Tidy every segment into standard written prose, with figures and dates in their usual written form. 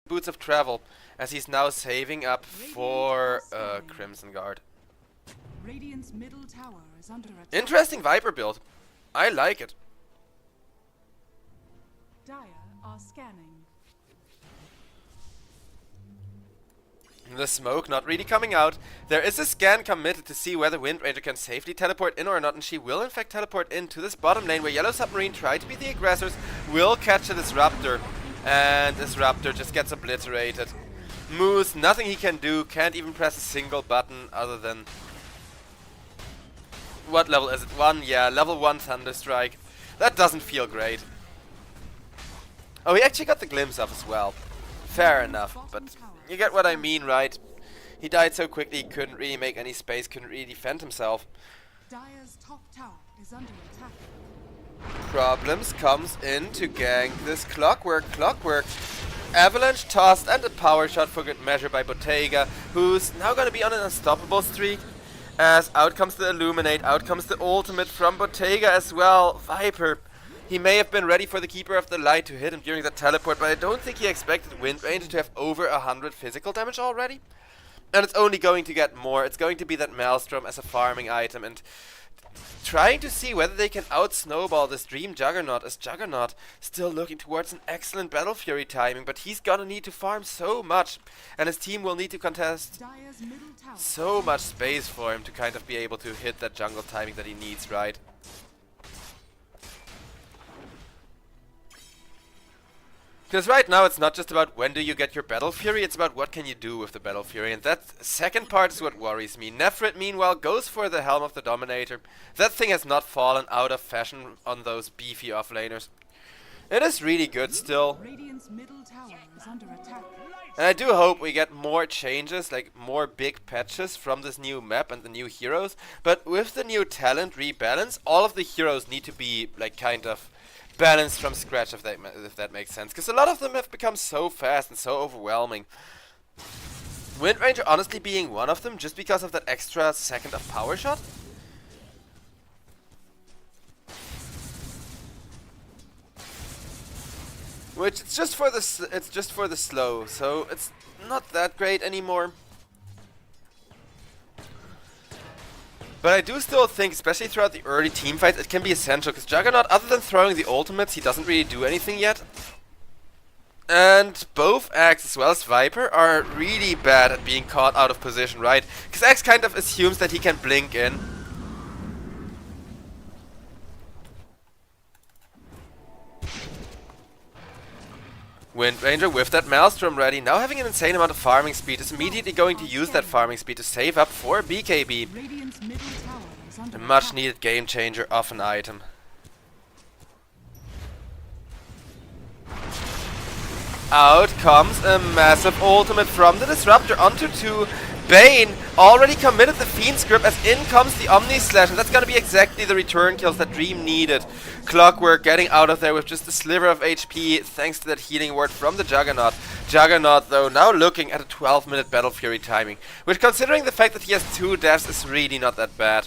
Boots of Travel, as he's now saving up for Crimson Guard. Radiant's middle tower is under attack. Interesting Viper build. I like it. Dire are scanning. The smoke not really coming out. There is a scan committed to see whether Wind Ranger can safely teleport in or not, and she will in fact teleport into this bottom lane where Yellow Submarine try to be the aggressors, will catch a Disruptor, and Disruptor just gets obliterated. Moose, nothing he can do, can't even press a single button other than... What level is it? 1? Yeah, level 1 Thunderstrike. That doesn't feel great. Oh, he actually got the glimpse of as well. Fair enough, but you get what I mean, right? He died so quickly he couldn't really make any space, couldn't really defend himself. Dire's top tower is under attack. Problems comes in to gank this Clockwork. Avalanche tossed and a power shot for good measure by Bottega, who's now gonna be on an unstoppable streak. As out comes the Illuminate, out comes the ultimate from Bottega as well. Viper. He may have been ready for the Keeper of the Light to hit him during the teleport, but I don't think he expected Wind Ranger to have over 100 physical damage already. And it's only going to get more. It's going to be that Maelstrom as a farming item, and trying to see whether they can out-snowball this Dream Juggernaut, as Juggernaut still looking towards an excellent Battle Fury timing, but he's gonna need to farm so much, and his team will need to contest so much space for him to kind of be able to hit that jungle timing that he needs, right? Because right now it's not just about when do you get your Battle Fury, it's about what can you do with the Battle Fury, and that second part is what worries me. Nefrit, meanwhile, goes for the Helm of the Dominator. That thing has not fallen out of fashion on those beefy offlaners. It is really good still. Radiant's middle tower is under attack. And I do hope we get more changes, like more big patches from this new map and the new heroes. But with the new talent rebalance, all of the heroes need to be like kind of balanced from scratch, if that makes sense, because a lot of them have become so fast and so overwhelming. Wind Ranger honestly being one of them, just because of that extra second of power shot. Which it's just for the slow, so it's not that great anymore. But I do still think, especially throughout the early team fights, it can be essential, because Juggernaut, other than throwing the ultimates, he doesn't really do anything yet. And both Axe as well as Viper are really bad at being caught out of position, right? Because Axe kind of assumes that he can blink in. Wind Ranger with that Maelstrom ready, now having an insane amount of farming speed, is immediately going to use that farming speed to save up for BKB. A much needed game changer of an item. Out comes a massive ultimate from the Disruptor onto 2. Bane already committed the Fiend's Grip, as in comes the Omni Slash, and that's gonna be exactly the return kills that Dream needed. Clockwork getting out of there with just a sliver of HP thanks to that healing word from the Juggernaut. Juggernaut though now looking at a 12-minute Battle Fury timing, which considering the fact that he has 2 deaths is really not that bad.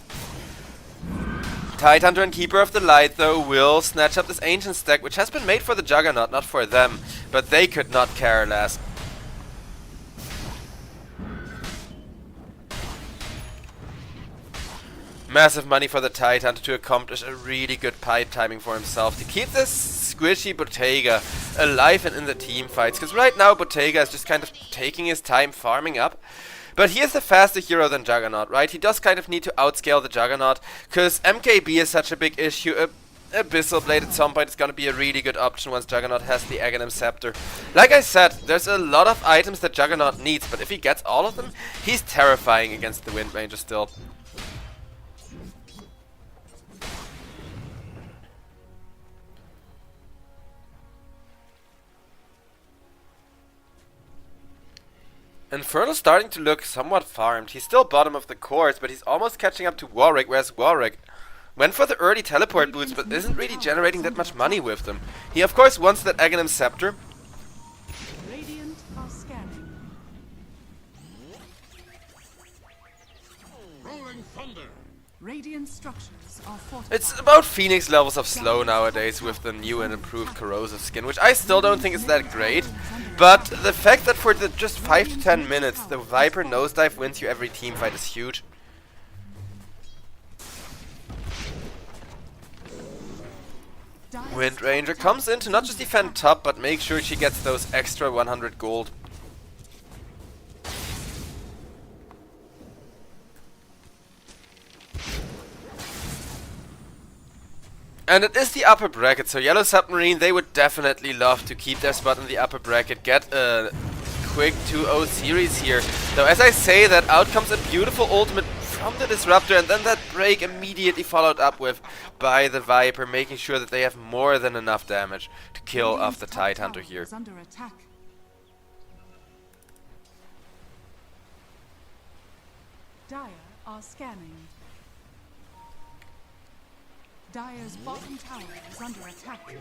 Tidehunter and Keeper of the Light though will snatch up this Ancient stack, which has been made for the Juggernaut, not for them, but they could not care less. Massive money for the Tidehunter to accomplish a really good pipe timing for himself, to keep this squishy Bottega alive and in the team fights, because right now Bottega is just kind of taking his time farming up. But he is the faster hero than Juggernaut, right? He does kind of need to outscale the Juggernaut, because MKB is such a big issue. Abyssal Blade at some point is going to be a really good option once Juggernaut has the Aghanim Scepter. Like I said, there's a lot of items that Juggernaut needs, but if he gets all of them, he's terrifying against the Wind Ranger still. Infernal starting to look somewhat farmed. He's still bottom of the course, but he's almost catching up to Warwick, whereas Warwick went for the early teleport boots, but isn't really generating that much money with them. He of course wants that Aghanim Scepter. Radiant are scanning. Rolling thunder. Radiant structures are fortified. It's about Phoenix levels of slow nowadays with the new and improved corrosive skin, which I still don't think is that great. But the fact that for the just 5 to 10 minutes the Viper nosedive wins you every team fight is huge. Wind Ranger comes in to not just defend top, but make sure she gets those extra 100 gold. And it is the upper bracket, so Yellow Submarine, they would definitely love to keep their spot in the upper bracket, get a quick 2-0 series here. Though as I say that, out comes a beautiful ultimate from the Disruptor, and then that break immediately followed up with by the Viper, making sure that they have more than enough damage to kill off the Tidehunter here. Under attack. Dire are scanning. Dire's bottom tower is under attack.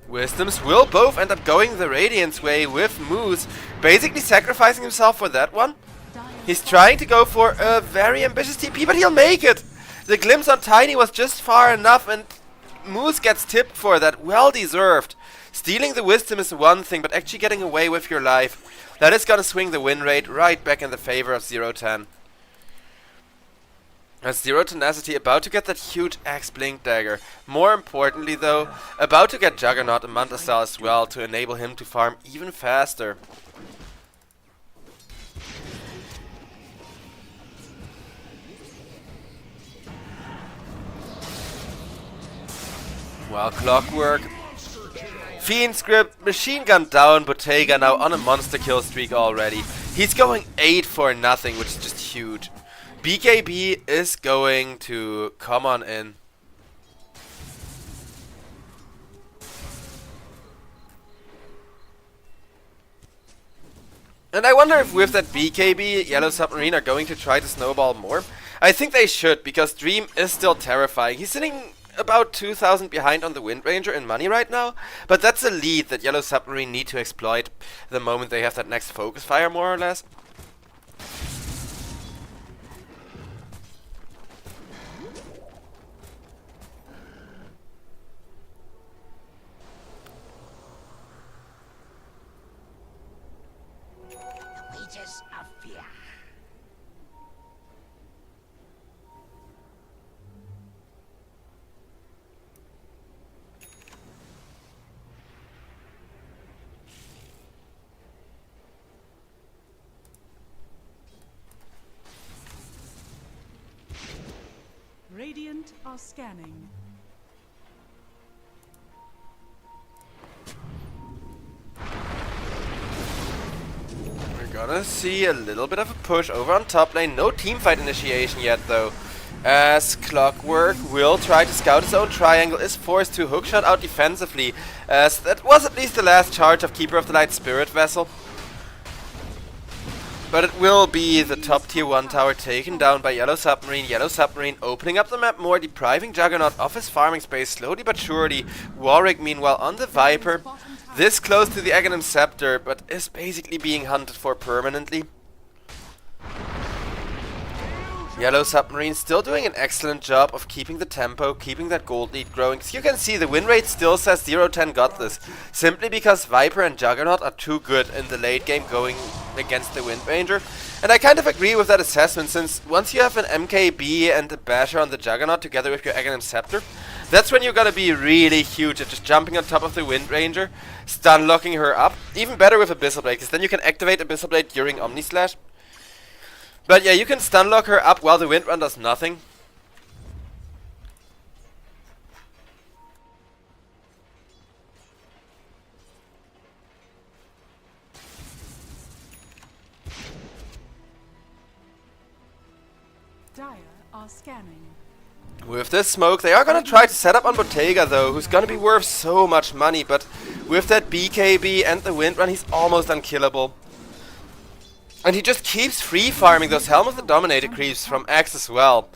Wisdoms will both end up going the Radiant's way, with Moose basically sacrificing himself for that one. He's trying to go for a very ambitious TP, but he'll make it! The glimpse on Tiny was just far enough, and Moose gets tipped for that, well deserved. Stealing the Wisdom is one thing, but actually getting away with your life, that is gonna swing the win rate right back in the favor of 0-10. As Zero Tenacity about to get that huge Axe Blink Dagger. More importantly though, about to get Juggernaut and Manta Star as well to enable him to farm even faster. Well, Clockwork. Fiend Script, Machine Gun down, Bottega now on a monster kill streak already. He's going 8 for nothing, which is just huge. BKB is going to come on in. And I wonder if with that BKB, Yellow Submarine are going to try to snowball more. I think they should, because Dream is still terrifying. He's sitting about 2,000 behind on the Wind Ranger in money right now, but that's a lead that Yellow Submarine need to exploit the moment they have that next focus fire, more or less. Radiant are scanning. We're gonna see a little bit of a push over on top lane. No teamfight initiation yet though. As Clockwork will try to scout his own triangle, is forced to hookshot out defensively, as that was at least the last charge of Keeper of the Light Spirit Vessel. But it will be the top tier 1 tower taken down by Yellow Submarine opening up the map more, depriving Juggernaut of his farming space slowly but surely. Warwick meanwhile on the Viper, this close to the Aghanim Scepter, but is basically being hunted for permanently. Yellow Submarine still doing an excellent job of keeping the tempo, keeping that gold lead growing. As you can see, the win rate still says 0-10 got this, simply because Viper and Juggernaut are too good in the late game going against the Wind Ranger. And I kind of agree with that assessment, since once you have an MKB and a Basher on the Juggernaut together with your Aghanim Scepter, that's when you're gonna be really huge at just jumping on top of the Wind Ranger, stun locking her up. Even better with Abyssal Blade, because then you can activate Abyssal Blade during Omni Slash. But yeah, you can stun lock her up while the Wind Run does nothing. Dire are scanning. With this smoke, they are gonna try to set up on Bottega though, who's gonna be worth so much money, but with that BKB and the Wind Run, he's almost unkillable. And he just keeps free farming those Helm of the Dominator creeps from Axe as well.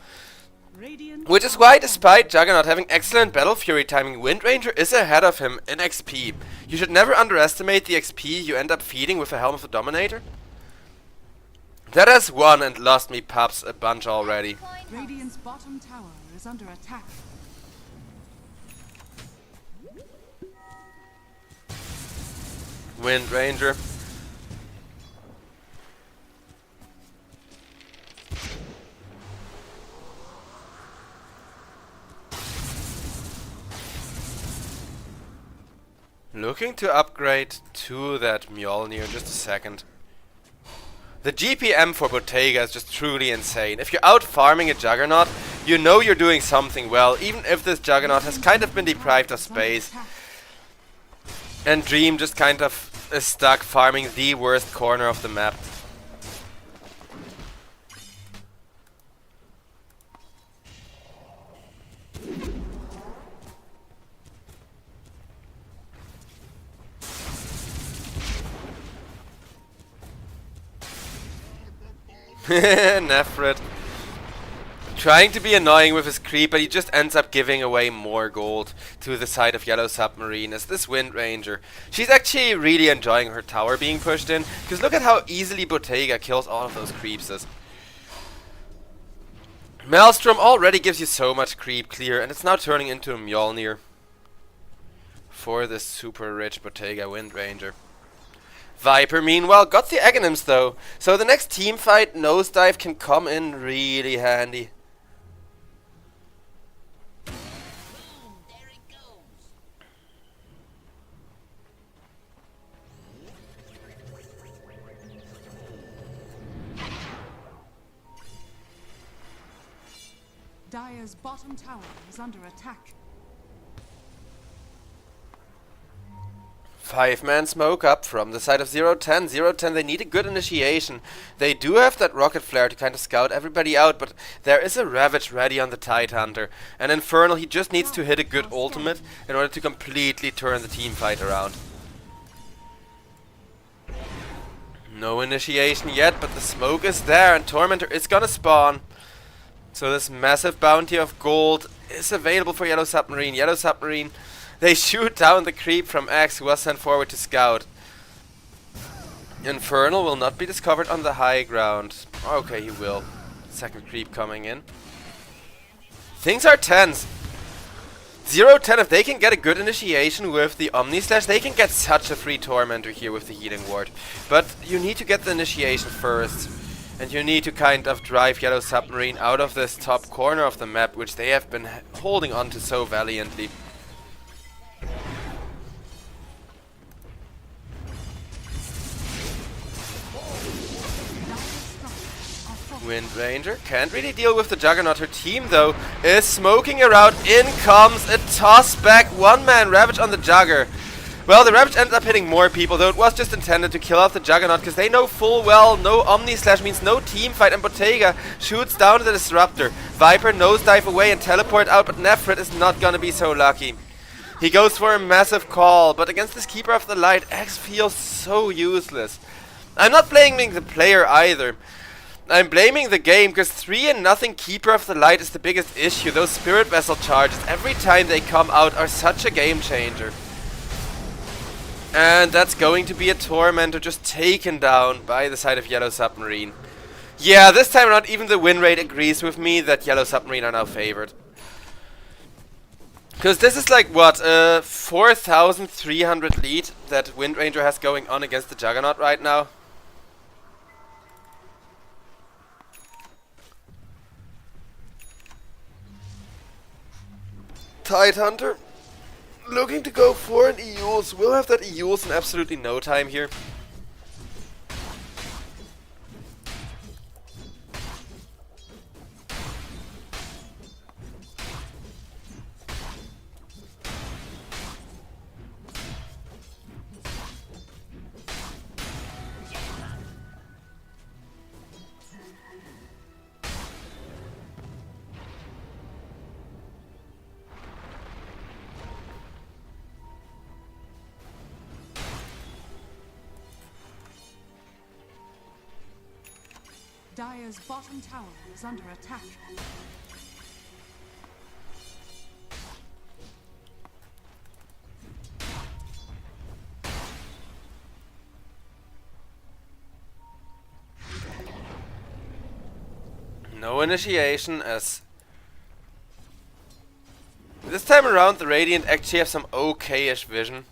Which is why, despite Juggernaut having excellent Battle Fury timing, Wind Ranger is ahead of him in XP. You should never underestimate the XP you end up feeding with a Helm of the Dominator. That has won and lost me pups a bunch already. Radiant's bottom tower is under attack. Wind Ranger. Looking to upgrade to that Mjolnir in just a second. The GPM for Bottega is just truly insane. If you're out farming a Juggernaut, you know you're doing something well, even if this Juggernaut has kind of been deprived of space. And Dream just kind of is stuck farming the worst corner of the map. Nefrit. Trying to be annoying with his creep, but he just ends up giving away more gold to the side of Yellow Submarine as this Wind Ranger. She's actually really enjoying her tower being pushed in, because look at how easily Bottega kills all of those creeps. Maelstrom already gives you so much creep clear, and it's now turning into a Mjolnir for this super rich Bottega Wind Ranger. Viper, meanwhile, got the Aghanims though, so the next team fight, Nosedive can come in really handy. Dire's bottom tower is under attack. 5-man smoke up from the side of 0-10. 0-10, they need a good initiation. They do have that rocket flare to kind of scout everybody out, but there is a Ravage ready on the Tidehunter. And Infernal, he just needs to hit a good ultimate in order to completely turn the team fight around. No initiation yet, but the smoke is there and Tormentor is gonna spawn. So this massive bounty of gold is available for Yellow Submarine. Yellow Submarine, they shoot down the creep from X who was sent forward to scout. Infernal will not be discovered on the high ground. Okay, he will. Second creep coming in. Things are tense. 0-10, if they can get a good initiation with the Omni Slash, they can get such a free Tormentor here with the Healing Ward. But you need to get the initiation first. And you need to kind of drive Yellow Submarine out of this top corner of the map, which they have been holding on to so valiantly. Wind Ranger can't really deal with the Juggernaut. Her team, though, is smoking around. In comes a toss-back one-man Ravage on the Jugger. Well, the Ravage ended up hitting more people, though it was just intended to kill off the Juggernaut, because they know full well no Omni Slash means no team fight, and Bottega shoots down the Disruptor. Viper nosedive away and teleport out, but Nefrit is not gonna be so lucky. He goes for a massive call, but against this Keeper of the Light, X feels so useless. I'm not blaming the player either. I'm blaming the game, because 3-0 Keeper of the Light is the biggest issue. Those Spirit Vessel charges, every time they come out, are such a game changer. And that's going to be a Tormentor just taken down by the side of Yellow Submarine. Yeah, this time around even the win rate agrees with me that Yellow Submarine are now favored. Because this is like, what, 4,300 lead that Wind Ranger has going on against the Juggernaut right now. Tidehunter looking to go for an Eul's. We'll have that Eul's in absolutely no time here. Dire's bottom tower is under attack. No initiation as... This time around the Radiant actually have some okay-ish vision.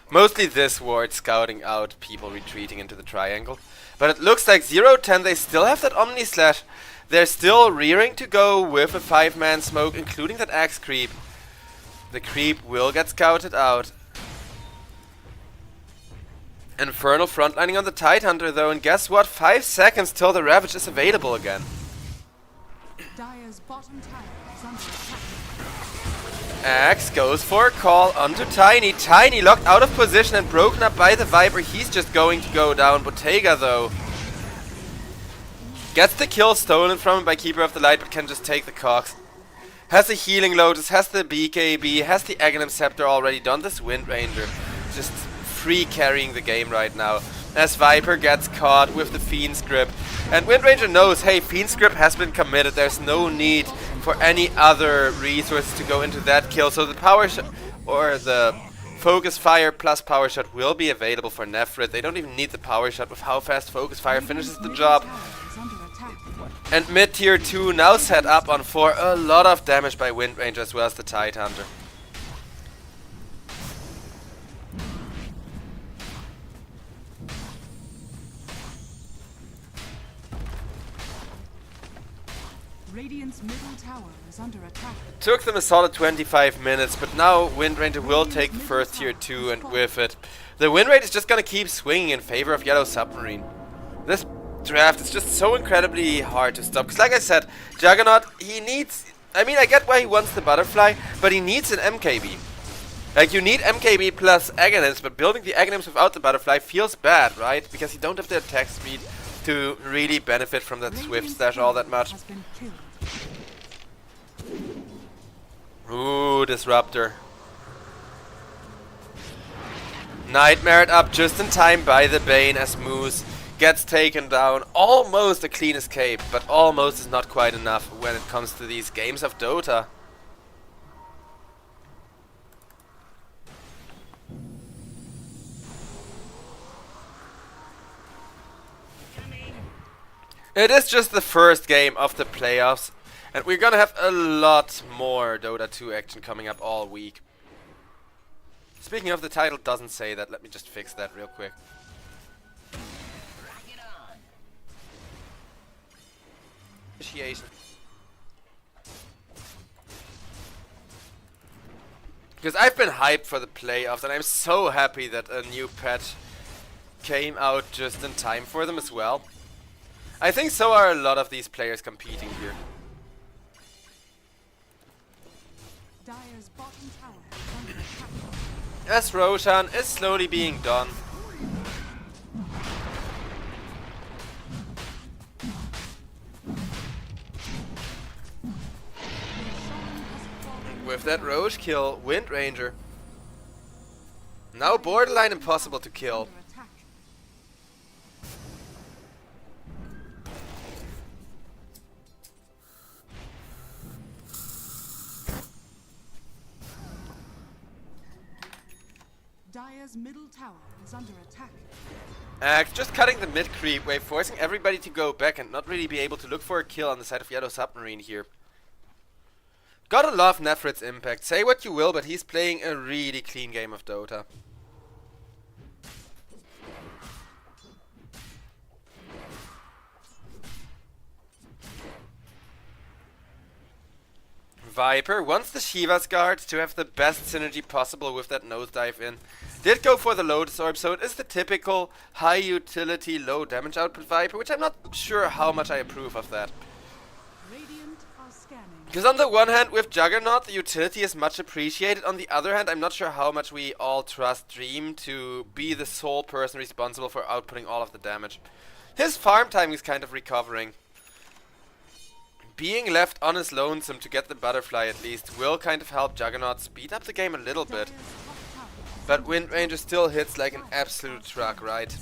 Mostly this ward scouting out people retreating into the triangle. But it looks like 0-10 they still have that Omni Slash. They're still rearing to go with a 5-man smoke, including that axe creep. The creep will get scouted out. Infernal frontlining on the Tidehunter though, and guess what? 5 seconds till the Ravage is available again. Dire's bottom tower is under attack. Axe goes for a call onto Tiny. Tiny locked out of position and broken up by the Viper. He's just going to go down. Bottega though gets the kill stolen from him by Keeper of the Light, but can just take the Cox. Has the Healing Lotus, has the BKB, has the Aghanim Scepter already done. This Wind Ranger just free carrying the game right now. As Viper gets caught with the Fiend's Grip. And Wind Ranger knows, hey, Fiend's Grip has been committed. There's no need for any other resources to go into that kill. So the power shot, or the Focus Fire plus Power Shot will be available for Nephrit. They don't even need the Power Shot with how fast Focus Fire finishes the job. And mid tier 2 now set up on 4. A lot of damage by Wind Ranger as well as the Tidehunter. Radiant's middle tower is under attack. Took them a solid 25 minutes, but now Wind Ranger will take the first tier 2, and with it, the win rate is just gonna keep swinging in favor of Yellow Submarine. This draft is just so incredibly hard to stop, because like I said, Juggernaut, he needs... I mean, I get why he wants the Butterfly, but he needs an MKB. Like, you need MKB plus Aghanims, but building the Aghanims without the Butterfly feels bad, right? Because you don't have the attack speed to really benefit from that Swift Slash all that much. Ooh, Disruptor. Nightmared up just in time by the Bane as Moose gets taken down. Almost a clean escape, but almost is not quite enough when it comes to these games of Dota. It is just the first game of the playoffs, and we're gonna have a lot more Dota 2 action coming up all week. Speaking of, the title doesn't say that. Let me just fix that real quick. Initiation. Because I've been hyped for the playoffs, and I'm so happy that a new patch came out just in time for them as well. I think so are a lot of these players competing here. Dire's bottom tower is under attack. As Roshan is slowly being done. With that Roche kill, Wind Ranger. Now borderline impossible to kill. Under attack. Dire's middle tower is under attack. Just cutting the mid creep wave, forcing everybody to go back and not really be able to look for a kill on the side of Yellow Submarine here. Gotta love Nephrit's impact. Say what you will, but he's playing a really clean game of Dota. Viper wants the Shiva's Guard to have the best synergy possible with that nosedive in. Did go for the Lotus Orb, so it is the typical high utility, low damage output Viper, which I'm not sure how much I approve of that. Radiant are scanning. Because on the one hand, with Juggernaut, the utility is much appreciated. On the other hand, I'm not sure how much we all trust Dream to be the sole person responsible for outputting all of the damage. His farm time is kind of recovering. Being left on his lonesome to get the Butterfly at least will kind of help Juggernaut speed up the game a little bit. Dire's top tower is But Wind Ranger still hits like an absolute truck, right?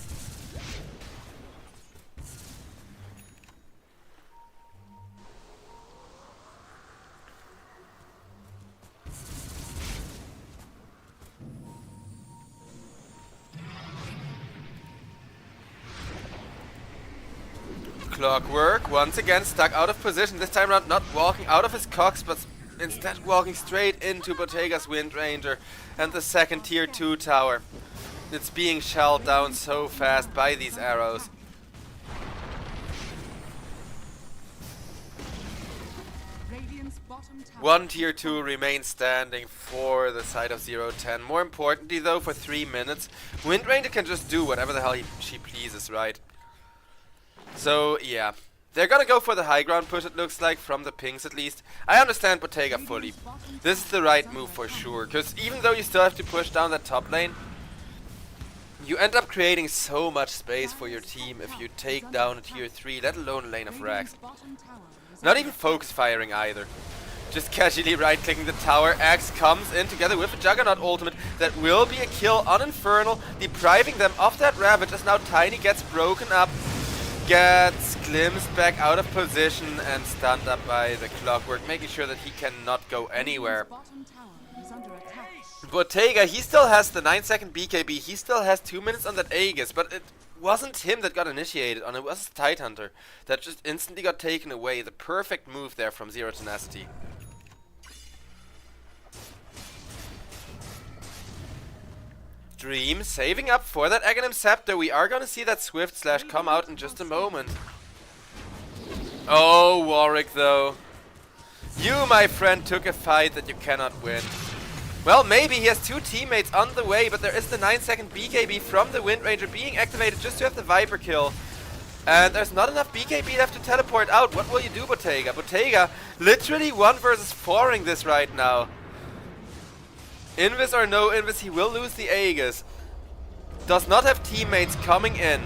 Clockwork once again stuck out of position, this time around not walking out of his cogs, but instead walking straight into Bottega's Wind Ranger and the second tier 2 tower. It's being shelled down so fast by these arrows. One tier 2 remains standing for the side of 0-10. More importantly though, for 3 minutes, Wind Ranger can just do whatever the hell she pleases, right? So yeah, they're gonna go for the high ground push, it looks like, from the pings at least. I understand Bottega fully. This is the right move for sure, because even though you still have to push down that top lane, you end up creating so much space for your team if you take down a tier 3, let alone a lane of Rags. Not even focus firing either. Just casually right-clicking the tower. Axe comes in together with a Juggernaut ultimate. That will be a kill on Infernal, depriving them of that Ravage as now Tiny gets broken up, gets glimpsed back out of position and stunned up by the Clockwork, making sure that he cannot go anywhere. Bottega, he still has the 9-second BKB, he still has 2 minutes on that Aegis, but it wasn't him that got initiated on, it was Tidehunter that just instantly got taken away. The perfect move there from Zero Tenacity. Dream saving up for that Aghanim Scepter. We are gonna see that Swift Slash come out in just a moment. Oh, Warwick though. You, my friend, took a fight that you cannot win. Well, maybe he has 2 teammates on the way, but there is the 9-second BKB from the Wind Ranger being activated just to have the Viper kill. And there's not enough BKB left to teleport out. What will you do, Bottega? Bottega literally 1 versus 4ing this right now. Invis or no Invis, he will lose the Aegis. Does not have teammates coming in.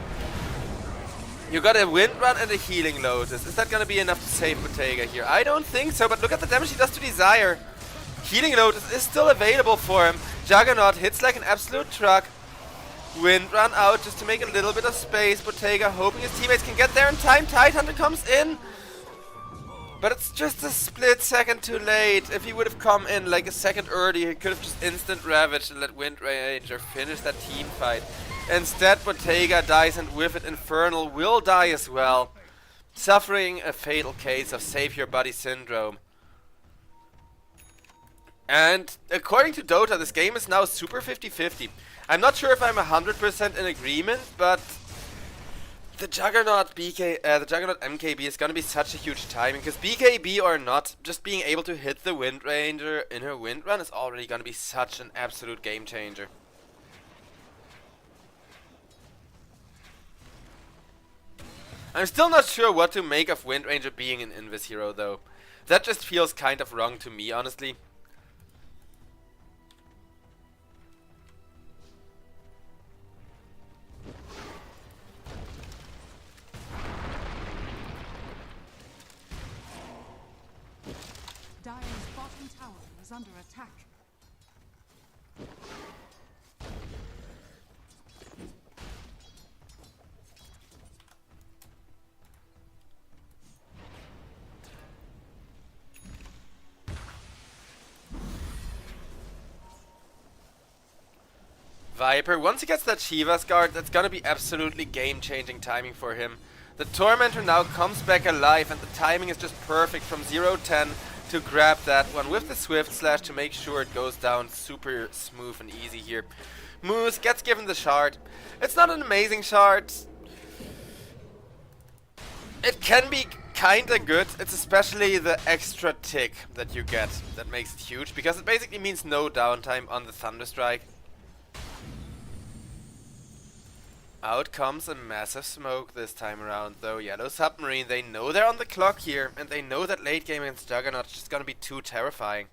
You got a Wind Run and a Healing Lotus. Is that gonna be enough to save Bottega here? I don't think so, but look at the damage he does to Desire. Healing Lotus is still available for him. Juggernaut hits like an absolute truck. Wind Run out just to make a little bit of space. Bottega hoping his teammates can get there in time. Tidehunter comes in. But it's just a split second too late. If he would have come in like a second early, he could have just instant ravaged and let Wind Ranger finish that team fight. Instead, Bottega dies, and with it, Infernal will die as well, suffering a fatal case of Save Your Body syndrome. And according to Dota, this game is now super 50-50. I'm not sure if I'm 100% in agreement, but the Juggernaut MKB is gonna be such a huge timing, because BKB or not, just being able to hit the Wind Ranger in her Wind Run is already gonna be such an absolute game changer. I'm still not sure what to make of Wind Ranger being an Invis hero though. That just feels kind of wrong to me, honestly. Dire's bottom tower is under attack. Viper, once he gets that Shiva's Guard, that's gonna be absolutely game-changing timing for him. The Tormentor now comes back alive, and the timing is just perfect from 0-10 to grab that one with the Swift Slash to make sure it goes down super smooth and easy here. Moose gets given the shard. It's not an amazing shard. It can be kinda good. It's especially the extra tick that you get that makes it huge, because it basically means no downtime on the Thunderstrike. Out comes a massive smoke this time around though. Yellow Submarine, they know they're on the clock here, and they know that late game against Juggernaut is just gonna be too terrifying.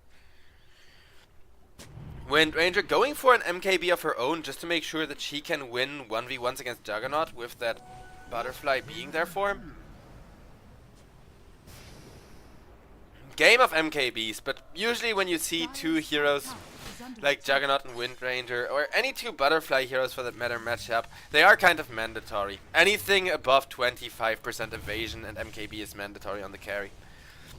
Wind Ranger going for an MKB of her own just to make sure that she can win 1v1s against Juggernaut with that butterfly being there for him. Game of MKBs, but usually when you see 2 heroes like Juggernaut and Wind Ranger, or any 2 butterfly heroes for that matter matchup, they are kind of mandatory. Anything above 25% evasion and MKB is mandatory on the carry.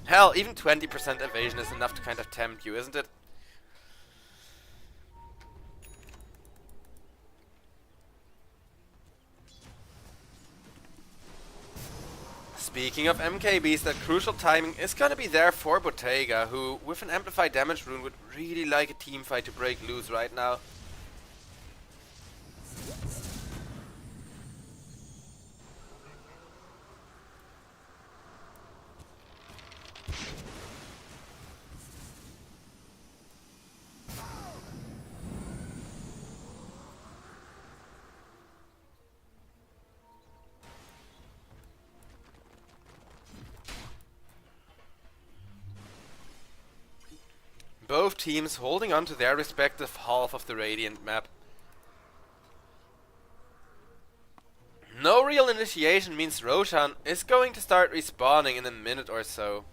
Hell, even 20% evasion is enough to kind of tempt you, isn't it? Speaking of MKBs, that crucial timing is gonna be there for Bottega, who, with an amplified damage rune, would really like a team fight to break loose right now. Both teams holding on to their respective half of the Radiant map. No real initiation means Roshan is going to start respawning in a minute or so.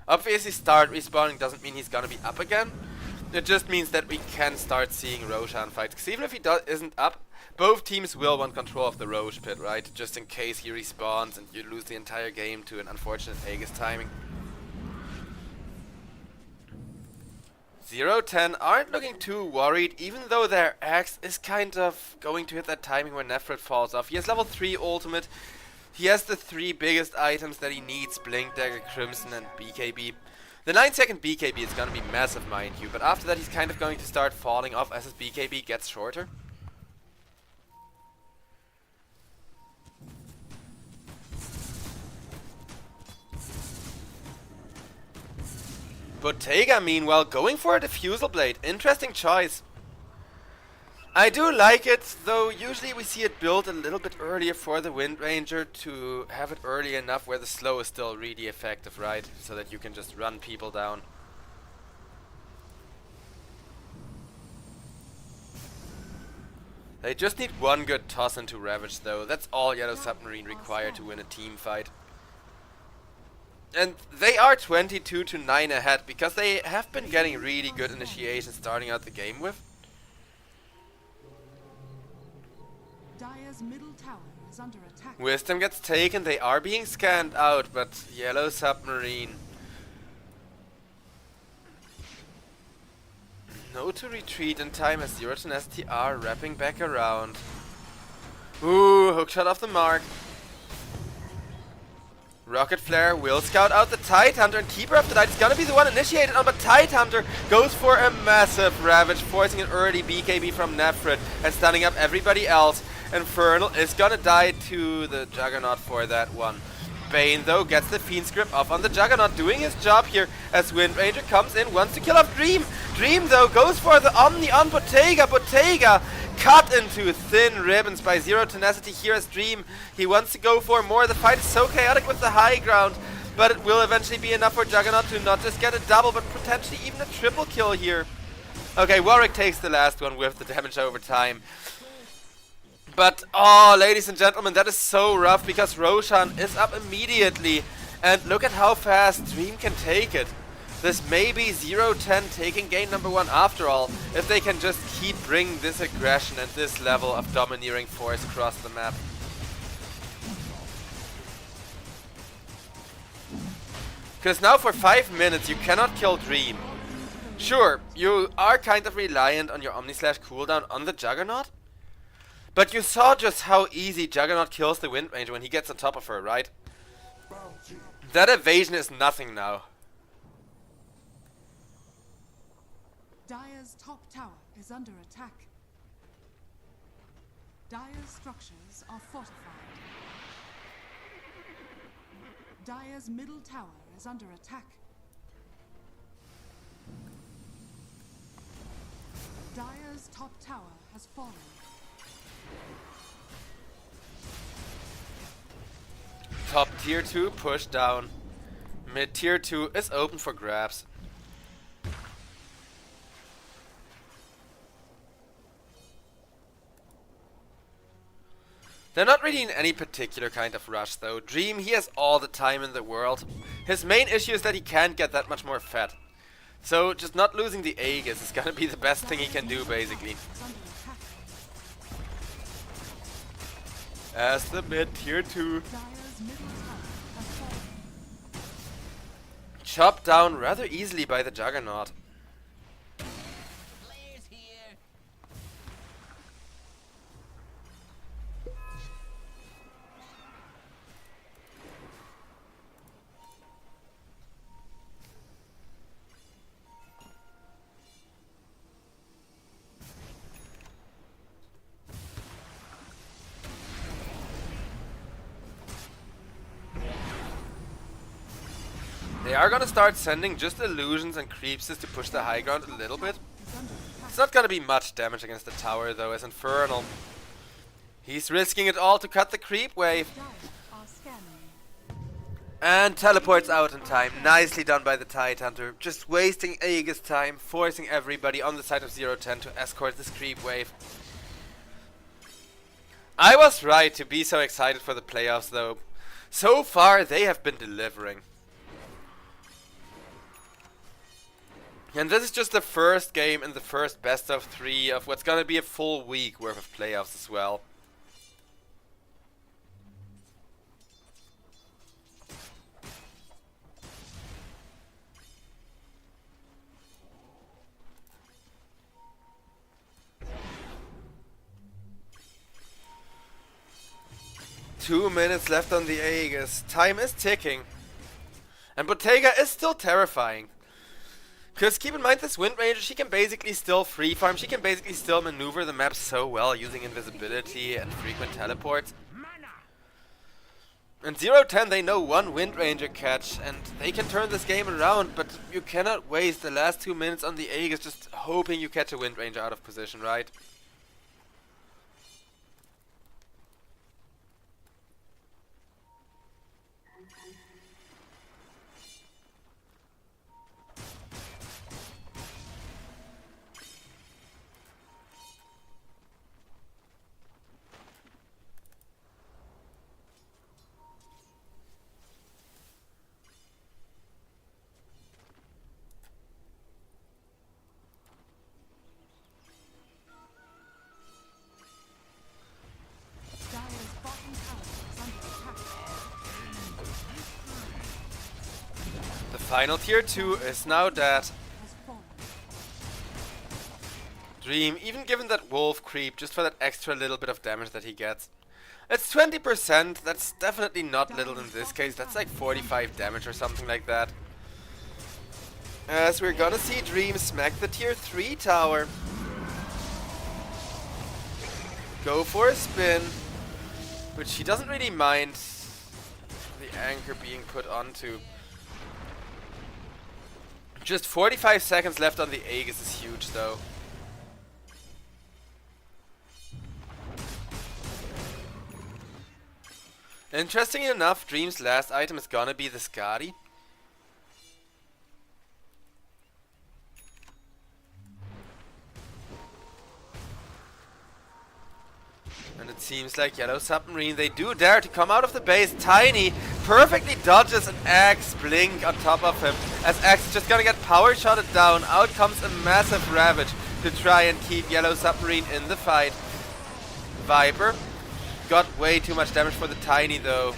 Obviously start respawning doesn't mean he's gonna be up again. It just means that we can start seeing Roshan fights. Because even if he isn't up, both teams will want control of the Roche pit, right? Just in case he respawns and you lose the entire game to an unfortunate Aegis timing. 0-10 aren't looking too worried, even though their axe is kind of going to hit that timing when Nephrit falls off. He has level 3 ultimate. He has the 3 biggest items that he needs: Blink Dagger, Crimson and BKB. The 9-second BKB is gonna be massive, mind you, but after that he's kind of going to start falling off as his BKB gets shorter. Bottega, meanwhile, going for a Diffusal Blade. Interesting choice. I do like it, though usually we see it built a little bit earlier for the Wind Ranger to have it early enough where the slow is still really effective, right? So that you can just run people down. They just need one good toss into Ravage, though. That's all Yellow Submarine require to win a team fight. And they are 22-9 ahead because they have been getting really good initiation starting out the game with. Dire's middle tower is under attack. Wisdom gets taken, they are being scanned out, but Yellow Submarine. No to retreat in time as Zero Tenacity are wrapping back around. Ooh, hookshot off the mark. Rocket Flare will scout out the Tidehunter, and Keeper of the Night is gonna be the one initiated on, but Tidehunter goes for a massive Ravage, forcing an early BKB from Nephrit and stunning up everybody else. Infernal is gonna die to the Juggernaut for that one. Bane, though, gets the Fiend's Grip off on the Juggernaut, doing his job here as Wind Ranger comes in, wants to kill off Dream. Dream, though, goes for the Omni on Bottega. Bottega cut into thin ribbons by Zero Tenacity here as Dream. He wants to go for more. The fight is so chaotic with the high ground, but it will eventually be enough for Juggernaut to not just get a double, but potentially even a triple kill here. Okay, Warwick takes the last one with the damage over time. But, oh, ladies and gentlemen, that is so rough because Roshan is up immediately. And look at how fast Dream can take it. This may be 0-10 taking game number 1 after all, if they can just keep bringing this aggression and this level of domineering force across the map. Because now for 5 minutes you cannot kill Dream. Sure, you are kind of reliant on your Omni-Slash cooldown on the Juggernaut. But you saw just how easy Juggernaut kills the Wind Ranger when he gets on top of her, right? That evasion is nothing now. Dire's top tower is under attack. Dire's structures are fortified. Dire's middle tower is under attack. Dire's top tower has fallen. Top tier 2 push down. Mid tier 2 is open for grabs. They're not really in any particular kind of rush though. Dream, he has all the time in the world. His main issue is that he can't get that much more fat. So just not losing the Aegis is gonna be the best thing he can do basically. As the mid tier 2. Chopped down rather easily by the Juggernaut. They are gonna start sending just illusions and creeps just to push the high ground a little bit. It's not gonna be much damage against the tower though, as Infernal. He's risking it all to cut the creep wave. And teleports out in time. Nicely done by the Tide Hunter. Just wasting Aegis time, forcing everybody on the side of 0-10 to escort this creep wave. I was right to be so excited for the playoffs though. So far they have been delivering. And this is just the first game in the first best of 3 of what's gonna be a full week worth of playoffs as well. Two minutes left on the Aegis. Time is ticking. And Bottega is still terrifying. Because keep in mind, this Wind Ranger, she can basically still free farm. She can basically still maneuver the map so well using invisibility and frequent teleports. And 0-10, they know one Wind Ranger catch and they can turn this game around, but you cannot waste the last 2 minutes on the Aegis just hoping you catch a Wind Ranger out of position, right? Final tier 2 is now dead. Dream, even given that wolf creep, just for that extra little bit of damage that he gets. It's 20%, that's definitely not little in this case, that's like 45 damage or something like that. As we're gonna see Dream smack the tier 3 tower. Go for a spin, which he doesn't really mind the anchor being put onto. Just 45 seconds left on the Aegis is huge though. Interestingly enough, Dream's last item is gonna be the Skadi. And it seems like Yellow Submarine, they do dare to come out of the base. Tiny perfectly dodges an Axe blink on top of him. As Axe is just gonna get power shotted down. Out comes a massive Ravage to try and keep Yellow Submarine in the fight. Viper got way too much damage for the Tiny though.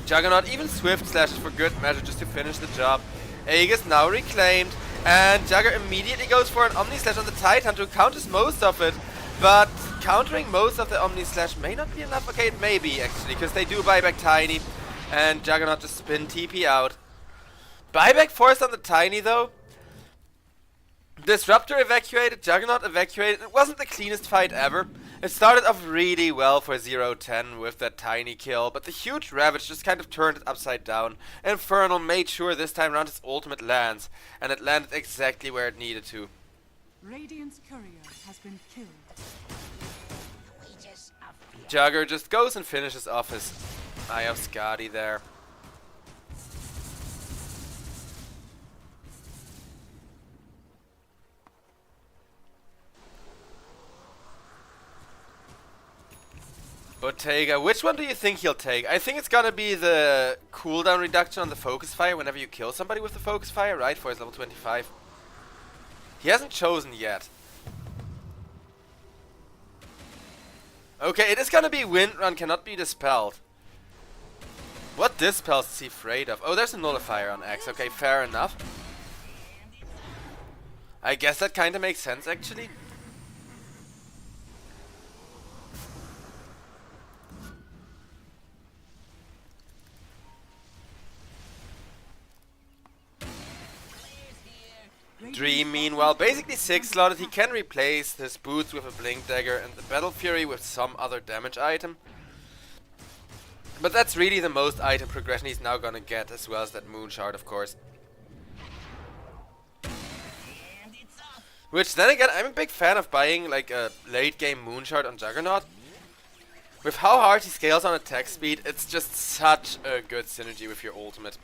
Juggernaut even Swift slashes for good measure just to finish the job. Aegis now reclaimed. And Jugger immediately goes for an Omni Slash on the Titan to counters most of it. But countering most of the Omni Slash may not be enough. Okay, it may be actually, because they do buy back Tiny. And Juggernaut just spin TP out. Buyback forced on the Tiny though. Disruptor evacuated, Juggernaut evacuated. It wasn't the cleanest fight ever. It started off really well for 0-10 with that Tiny kill, but the huge Ravage just kind of turned it upside down. Infernal made sure this time around his ultimate lands, and it landed exactly where it needed to. Radiant's courier has been killed. Jugger just goes and finishes off his Eye of Skadi there. Bottega, which one do you think he'll take? I think it's gonna be the cooldown reduction on the focus fire whenever you kill somebody with the focus fire, right? For his level 25. He hasn't chosen yet. Okay, it is gonna be Wind Run, cannot be dispelled. What dispels is he afraid of? Oh, there's a nullifier on X. Okay, fair enough. I guess that kinda makes sense actually. Dream, meanwhile, basically 6-slotted. He can replace his boots with a Blink Dagger and the Battle Fury with some other damage item. But that's really the most item progression he's now gonna get, as well as that moon shard, of course. Which then again, I'm a big fan of buying like a late game moon shard on Juggernaut. With how hard he scales on attack speed, it's just such a good synergy with your ultimate.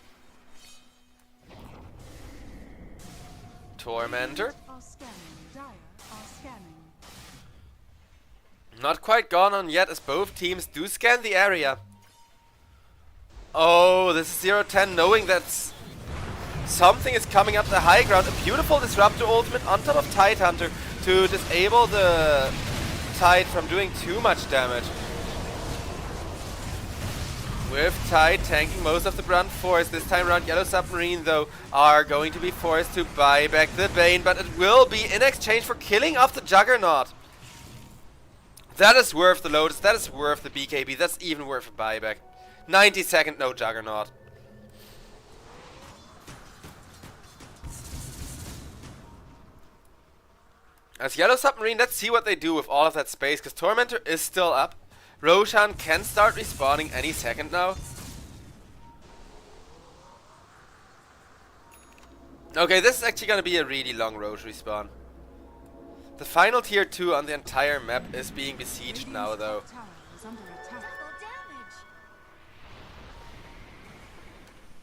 Tormentor. Are scanning. Dire are scanning. Not quite gone on yet, as both teams do scan the area. Oh, this is 0-10, knowing that something is coming up the high ground. A beautiful Disruptor ultimate on top of Tidehunter to disable the Tide from doing too much damage. With Tide tanking most of the brunt force. This time around, Yellow Submarine, though, are going to be forced to buy back the Bane, but it will be in exchange for killing off the Juggernaut. That is worth the Lotus, that is worth the BKB, that's even worth a buyback. 90-second no Juggernaut. As Yellow Submarine, let's see what they do with all of that space, because Tormentor is still up. Roshan can start respawning any second now. Okay, this is actually going to be a really long Roche respawn. The final tier 2 on the entire map is being besieged now, though. Tower is under attack.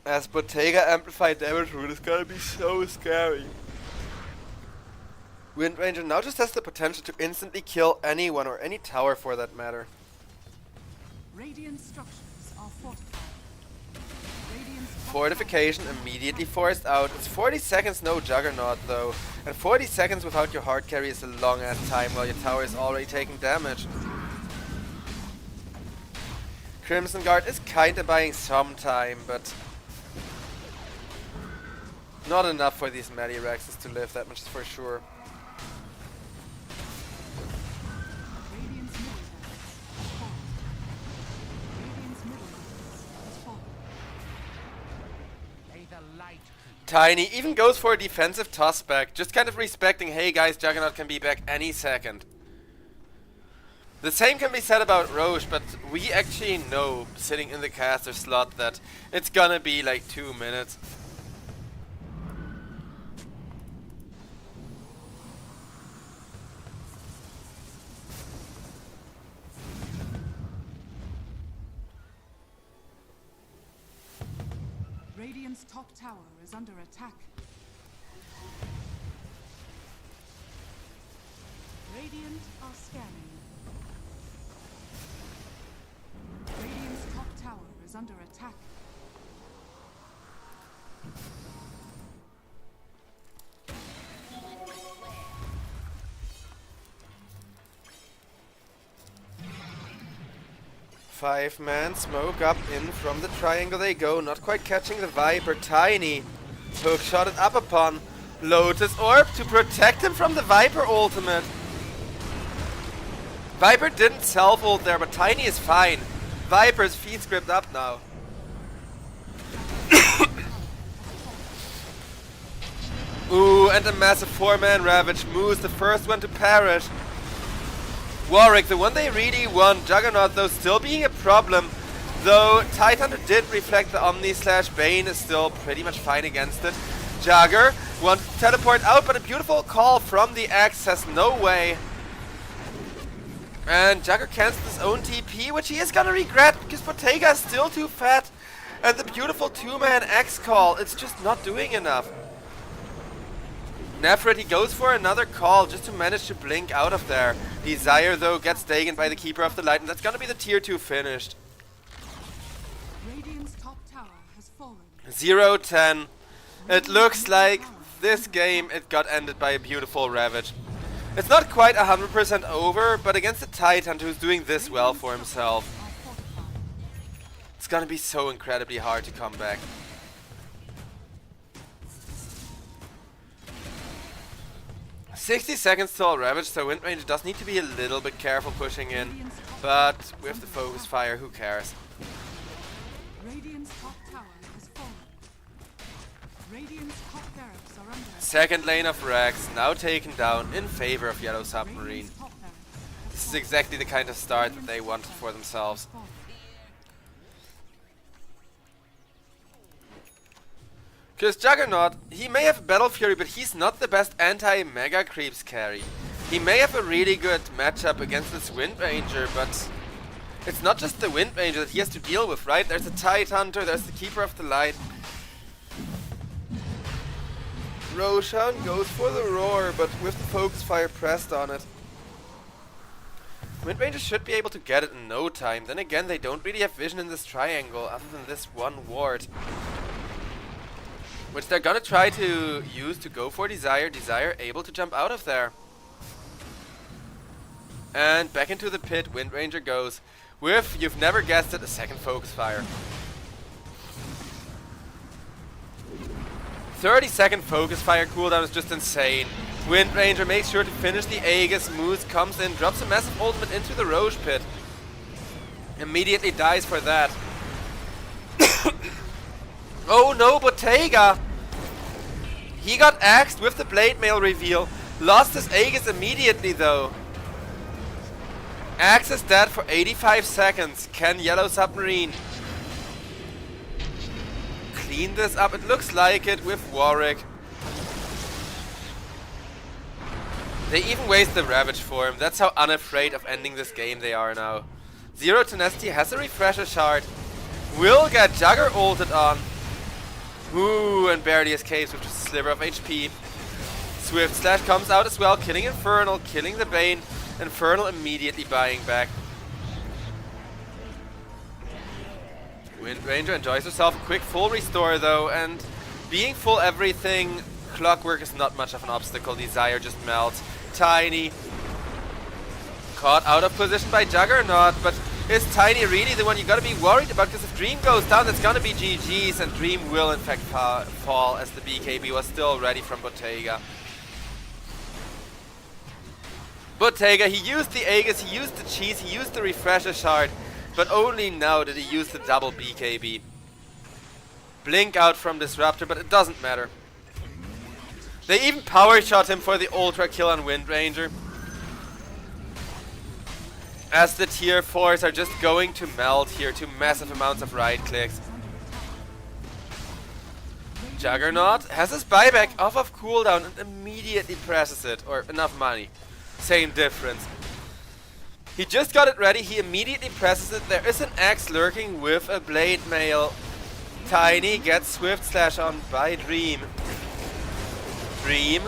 As Bottega amplified damage rule is gonna be so scary. Wind Ranger now just has the potential to instantly kill anyone or any tower for that matter. Radiant structures are fortified. Radiant's Fortification immediately forced out. It's 40 seconds no Juggernaut though. And 40 seconds without your hard carry is a long ass time while your tower is already taking damage. Crimson Guard is kinda buying some time, but not enough for these Mediraxes to live, that much for sure. Radiant's middle barracks has fallen. Radiant's middle barracks has fallen. May the light Tiny even goes for a defensive toss back, just kind of respecting, hey guys, Juggernaut can be back any second. The same can be said about Roche, but we actually know, sitting in the caster slot, that it's gonna be like 2 minutes. Radiant's top tower is under attack. Radiant are scanning. Radiant's top tower is under attack. Five-man smoke up in from the triangle they go, not quite catching the Viper. Tiny hook shotted up upon Lotus Orb to protect him from the Viper ultimate. Viper didn't self-ult there, but Tiny is fine. Viper's feed script up now. Ooh, and a massive 4-man Ravage. Moose, the first one to perish. Warwick, the one they really want. Juggernaut, though, still being a problem. Though Tidehunter did reflect the Omni slash Bane, is still pretty much fine against it. Jagger wants to teleport out, but a beautiful call from the Axe has no way. And Jagger cancels his own TP, which he is gonna regret, because Bottega is still too fat. And the beautiful 2-man Axe call, it's just not doing enough. Nefrit, he goes for another call just to manage to blink out of there. Desire, though, gets taken by the Keeper of the Light, and that's gonna be the tier 2 finished. Radiant's top tower has fallen. 0-10. It looks like this game, it got ended by a beautiful Ravage. It's not quite 100% over, but against a Tidehunter who's doing this well for himself, Are fortified. it's gonna be so incredibly hard to come back. "60 seconds till Ravage, so Wind Ranger does need to be a little bit careful pushing in, but with the focus fire, who cares?" Radiant's top tower has fallen. Radiant's top barracks are under attack. Second lane of Rax now taken down in favor of Yellow Submarine. Radiant's top barracks has This is fallen. exactly the kind of start that they wanted for themselves. Because Juggernaut, he may have Battle Fury, but he's not the best anti-Mega Creeps carry. He may have a really good matchup against this Wind Ranger, but it's not just the Wind Ranger that he has to deal with, right? There's a Tide Hunter, there's the Keeper of the Light. Roshan goes for the Roar, but with the Focus Fire pressed on it. Wind Ranger should be able to get it in no time. Then again, they don't really have vision in this triangle other than this one ward, which they're gonna try to use to go for Desire. Desire able to jump out of there. And back into the pit, Wind Ranger goes with, you've never guessed it, a second Focus Fire. 30-second Focus Fire cooldown is just insane. Wind Ranger makes sure to finish the Aegis, Moose comes in, drops a massive ultimate into the Roche pit. Immediately dies for that. Oh no, Bottega! He got axed with the Blade Mail reveal. Lost his Aegis immediately though. Axe is dead for 85 seconds. Can Yellow Submarine clean this up? It looks like it with Warwick. They even waste the Ravage for him. That's how unafraid of ending this game they are now. Zero Tenacity has a Refresher Shard. Will get Jugger ulted on. Ooh, and barely escapes with just a sliver of HP. Swift Slash comes out as well, killing Infernal, killing the Bane. Infernal immediately buying back. Wind Ranger enjoys herself a quick full restore though, and being full everything, Clockwork is not much of an obstacle. Desire just melts. Tiny caught out of position by Juggernaut, but is Tiny really the one you gotta be worried about? Because if Dream goes down, that's gonna be GG's, and Dream will in fact fall as the BKB was still ready from Bottega. Bottega, he used the Aegis, he used the cheese, he used the Refresher Shard, but only now did he use the double BKB. Blink out from Disruptor, but it doesn't matter. They even power shot him for the ultra kill on Wind Ranger, as the tier 4s are just going to melt here to massive amounts of right clicks. Juggernaut has his buyback off of cooldown and immediately presses it, or enough money. Same difference. He just got it ready, he immediately presses it. There is an axe lurking with a Blade Mail. Tiny gets Swift Slash on by Dream. Dream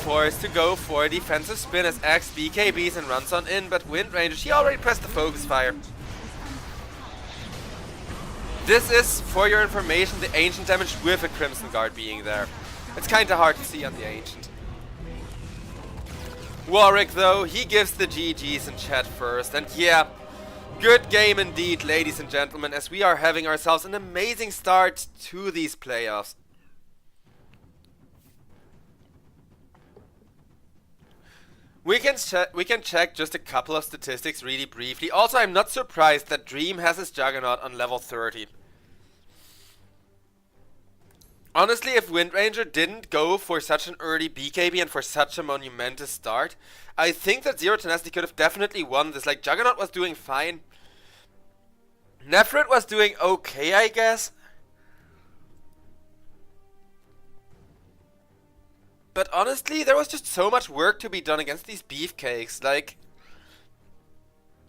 forced to go for a defensive spin as axe BKBs and runs on in, but Wind Ranger, she already pressed the Focus Fire. This is, for your information, the Ancient damage with a Crimson Guard being there. It's kinda hard to see on the Ancient. Warwick though, he gives the GG's in chat first, and yeah, good game indeed, ladies and gentlemen, as we are having ourselves an amazing start to these playoffs. We can check just a couple of statistics really briefly. Also, I'm not surprised that Dream has his Juggernaut on level 30. Honestly, if Wind Ranger didn't go for such an early BKB and for such a monumentous start, I think that Zero Tenacity could have definitely won this. Like, Juggernaut was doing fine. Nefrit was doing okay, I guess. But honestly, there was just so much work to be done against these beefcakes. Like,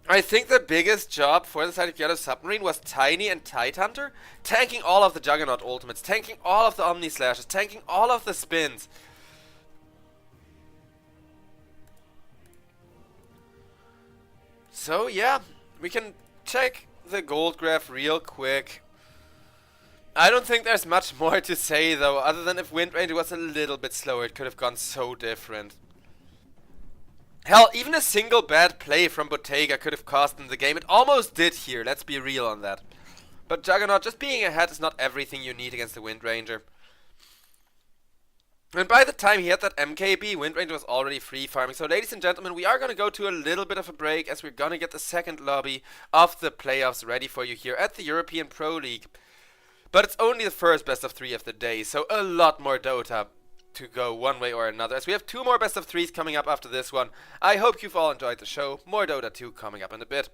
I think the biggest job for the side of Yellow Submarine was Tiny and Tidehunter, tanking all of the Juggernaut ultimates, tanking all of the Omni Slashes, tanking all of the spins. So yeah, we can check the gold graph real quick. I don't think there's much more to say though, other than if Wind Ranger was a little bit slower, it could have gone so different. Hell, even a single bad play from Bottega could have cost them the game. It almost did here, let's be real on that. But Juggernaut, just being ahead is not everything you need against the Wind Ranger. And by the time he had that MKB, Wind Ranger was already free farming. So ladies and gentlemen, we are going to go to a little bit of a break as we're going to get the second lobby of the playoffs ready for you here at the European Pro League. But it's only the first best of 3 of the day, so a lot more Dota to go one way or another, as we have 2 more best of 3s coming up after this one. I hope you've all enjoyed the show. More Dota 2 coming up in a bit.